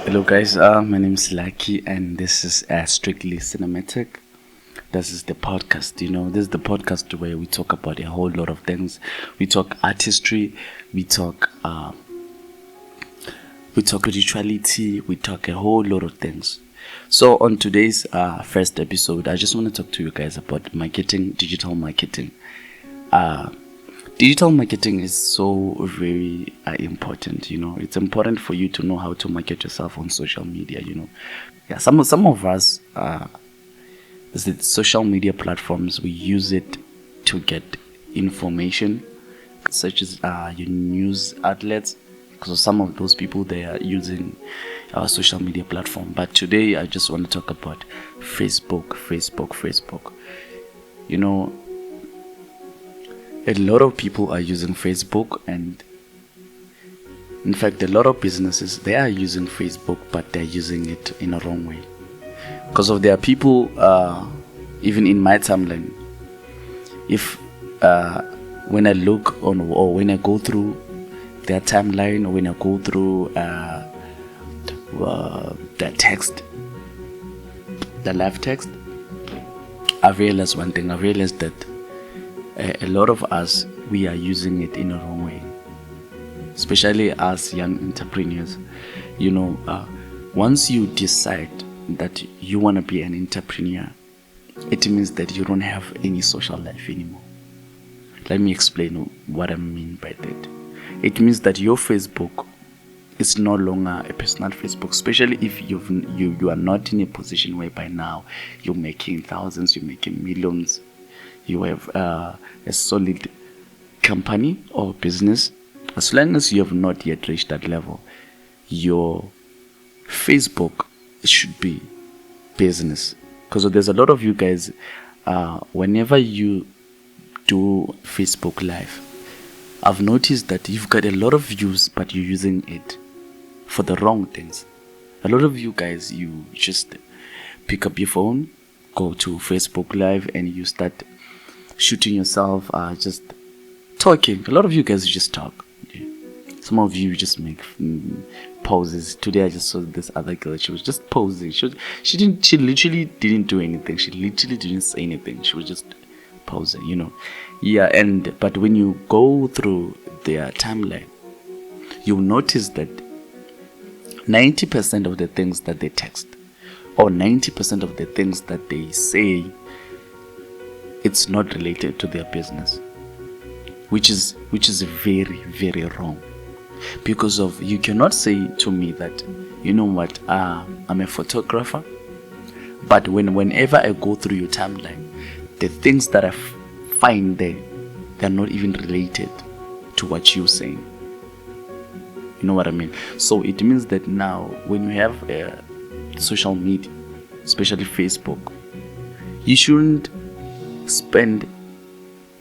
Hello, guys. My name is Lucky, and this is Strictly Cinematic. This is the podcast. This is the podcast where we talk about a whole lot of things. We talk artistry, we talk spirituality, we talk a whole lot of things. So on today's first episode, I just want to talk to you guys about marketing, digital marketing. Digital marketing is so very important. It's important for you to know how to market yourself on social media. Some of us, the social media platforms, we use it to get information, such as your news outlets. Because some of those people, they are using our social media platform. But today, I just want to talk about Facebook. A lot of people are using Facebook, and in fact, a lot of businesses, they are using Facebook, but they're using it in a wrong way. Because of there are people, even in my timeline, if when I look on or when I go through their timeline, or when I go through the text, the live text, I realized one thing. I realized that a lot of us, we are using it in a wrong way, especially as young entrepreneurs. Once you decide that you want to be an entrepreneur, it means that you don't have any social life anymore. Let me explain what I mean by that. It means that your Facebook is no longer a personal Facebook, especially if you are not in a position where by now you're making thousands, you're making millions, you have a solid company or business. As long as you have not yet reached that level, your Facebook should be business. Because there's a lot of you guys, whenever you do Facebook Live, I've noticed that you've got a lot of views, but you're using it for the wrong things. A lot of you guys, you just pick up your phone, go to Facebook Live, and you start shooting yourself, just talking. A lot of you guys just talk. Some of you just make poses. Today I just saw this other girl. She was just posing. She literally didn't do anything. She literally didn't say anything. She was just posing. But when you go through their timeline, you'll notice that 90% of the things that they text, or 90% of the things that they say, it's not related to their business, which is very, very wrong. Because you cannot say to me that, I'm a photographer, but whenever I go through your timeline, the things that I find there, they're not even related to what you're saying. You know what I mean? So it means that now, when you have social media, especially Facebook, you shouldn't spend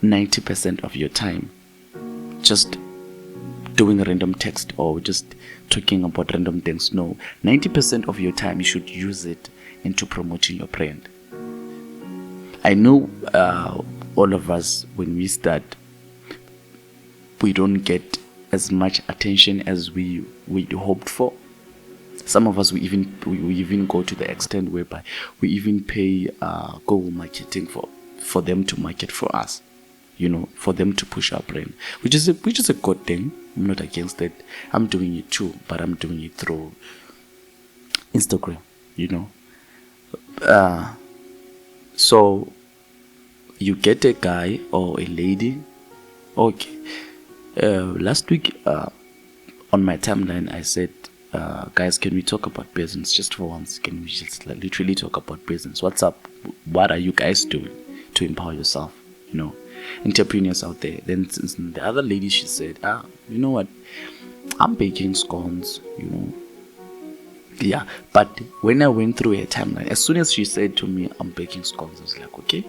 90% of your time just doing random text or just talking about random things. No, 90% of your time you should use it into promoting your brand. I know all of us, when we start, we don't get as much attention as we hoped for. Some of us, we even go to the extent whereby we even pay Google marketing for them to market for us, for them to push our brand, which is a good thing. I'm not against it. I'm doing it too, but I'm doing it through Instagram. So you get a guy or a lady. Okay. Last week on my timeline, I said, guys, can we talk about business just for once? Can we just literally talk about business? What's up? What are you guys doing to empower yourself? Entrepreneurs out there. Then the other lady, she said, you know what? I'm baking scones, Yeah, but when I went through her timeline, as soon as she said to me, I'm baking scones, I was like, okay.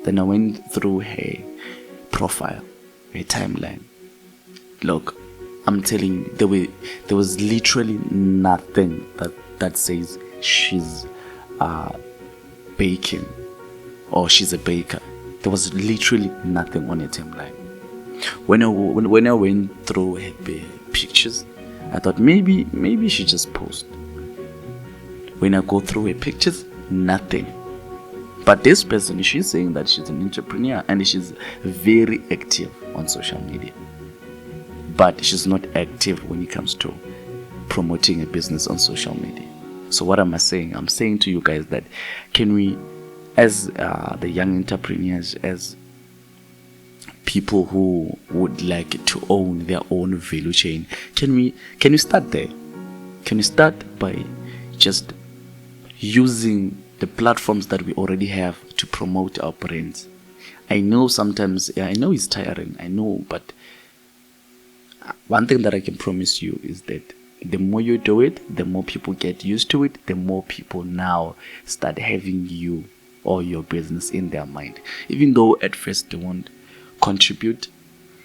Then I went through her profile, her timeline. Look, I'm telling you, there was literally nothing that says she's baking or she's a baker. There was literally nothing on her timeline. When I went through her pictures, I thought maybe she just posted. When I go through her pictures, nothing. But this person, she's saying that she's an entrepreneur and she's very active on social media. But she's not active when it comes to promoting a business on social media. So what am I saying? I'm saying to you guys that can we, as the young entrepreneurs, as people who would like to own their own value chain, can you start there? Can you start by just using the platforms that we already have to promote our brands? I know sometimes, I know it's tiring, I know, but one thing that I can promise you is that the more you do it, the more people get used to it, the more people now start having you or your business in their mind. Even though at first they won't contribute,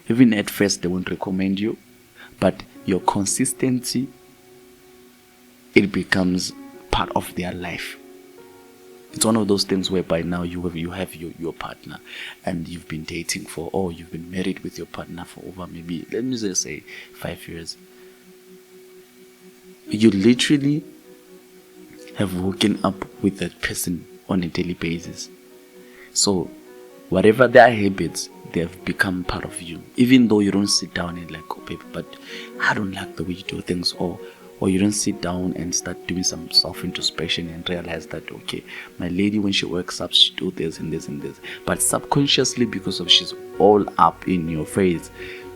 even at first they won't recommend you, but your consistency, it becomes part of their life. It's one of those things whereby now you have your partner and you've been dating for, or you've been married with your partner for over maybe, let me just say 5 years. You literally have woken up with that person on a daily basis. So whatever their habits, they have become part of you. Even though you don't sit down and like, oh baby, but I don't like the way you do things, or you don't sit down and start doing some self-introspection and realize that, okay, my lady, when she wakes up, she do this and this and this. But subconsciously, because of she's all up in your face,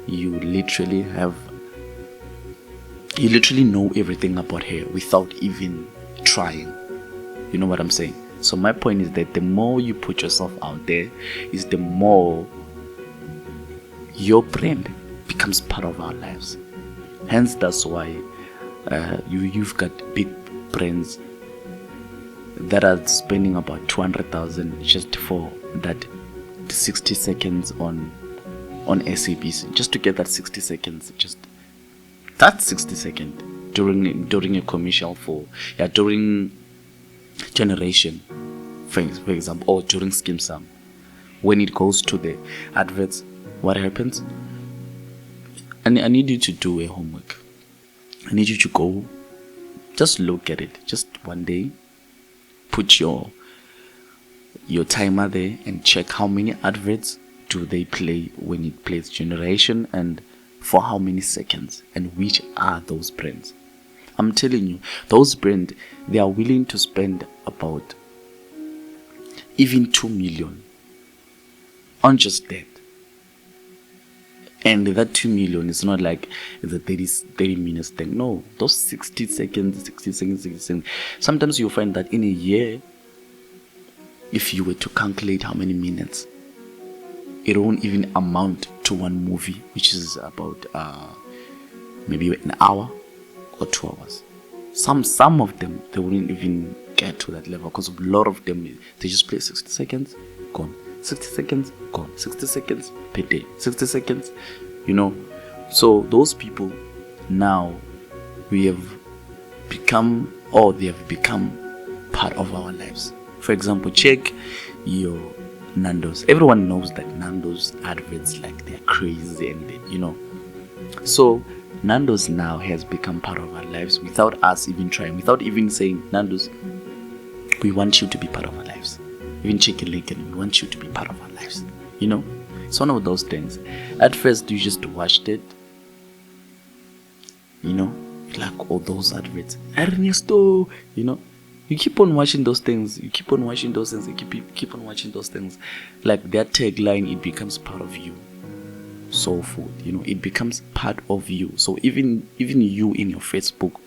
you literally know everything about her without even trying. You know what I'm saying? So my point is that the more you put yourself out there, is the more your brand becomes part of our lives. Hence, that's why you've got big brands that are spending about 200,000 just for that 60 seconds on SABC, just to get that 60 seconds, just that 60 seconds during a commercial during Generation, for example, or during Skim Sam. When it goes to the adverts, what happens? And I need you to do a homework. I need you to go, just look at it, just one day, put your timer there and check how many adverts do they play when it plays Generation, and for how many seconds, and which are those brands. I'm telling you, those brands, they are willing to spend about even 2 million on just that. And that 2 million is not like the 30 minutes thing. No, those 60 seconds. Sometimes you'll find that in a year, if you were to calculate how many minutes, it won't even amount to one movie, which is about maybe an hour or 2 hours. Some of them, they wouldn't even get to that level, because a lot of them, they just play 60 seconds, gone. 60 seconds, gone. 60 seconds per day. 60 seconds, So those people now, they have become part of our lives. For example, check your Nando's. Everyone knows that Nando's adverts, like, they're crazy, and So Nando's now has become part of our lives without us even trying, without even saying, Nando's, we want you to be part of our lives. Even Chicken Licken, we want you to be part of our lives. It's one of those things. At first, you just watched it, like all those adverts. Ernesto, you keep on watching those things. You keep on watching those things. You keep on watching those things. Like that tagline, it becomes part of you. Soul food, it becomes part of you. So even you in your Facebook,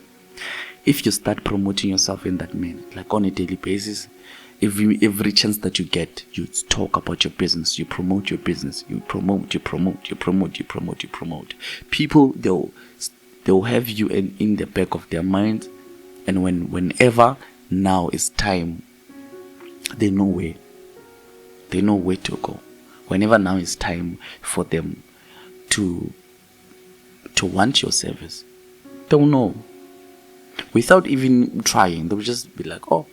if you start promoting yourself in that manner, like on a daily basis, every chance that you get, you talk about your business, you promote your business, you promote. People, they'll have you in the back of their mind, and whenever now is time, they know where to go. Whenever now is time for them to want your service, they'll know. Without even trying, they'll just be like, oh,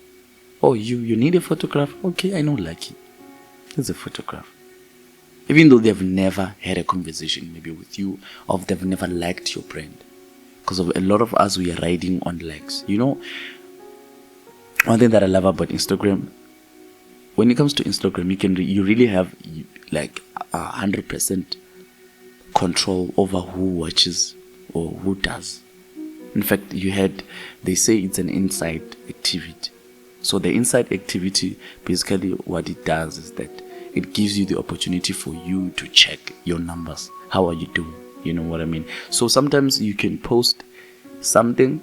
you need a photograph? Okay, I know Lucky. There's a photograph. Even though they've never had a conversation maybe with you, or they've never liked your brand. Because of a lot of us, we are riding on likes. one thing that I love about Instagram, when it comes to Instagram, you really have like 100% control over who watches or who does. In fact, they say it's an inside activity. So the inside activity, basically what it does is that it gives you the opportunity for you to check your numbers. How are you doing? You know what I mean? So sometimes you can post something,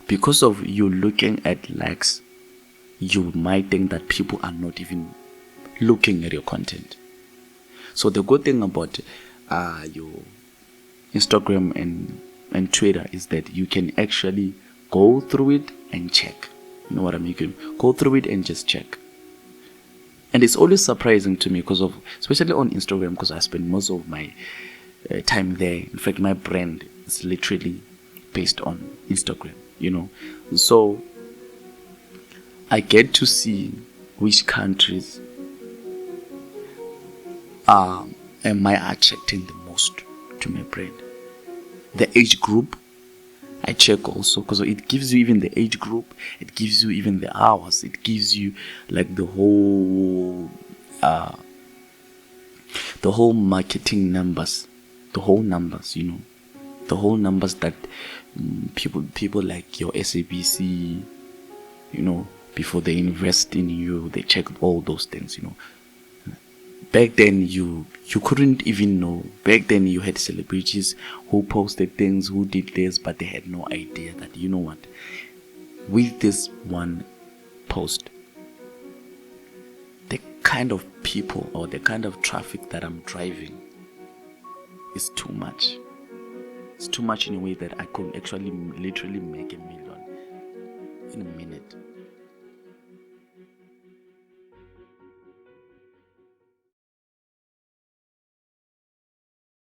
because of you looking at likes, you might think that people are not even looking at your content. So the good thing about your Instagram and Twitter is that you can actually go through it and check. You know what I mean? You can go through it and just check. And it's always surprising to me especially on Instagram, because I spend most of my time there. In fact, my brand is literally based on Instagram, you know. So I get to see which countries am I attracting the most to my brand. The age group, I check also, because it gives you even the age group, it gives you even the hours, it gives you like the whole marketing numbers, the whole numbers, you know, the whole numbers that people like your SABC, you know, before they invest in you, they check all those things, you know. Back then you couldn't even know. Back then you had celebrities who posted things, who did this, but they had no idea that, you know what, with this one post, the kind of people or the kind of traffic that I'm driving is too much. It's too much in a way that I could actually literally make $1 million.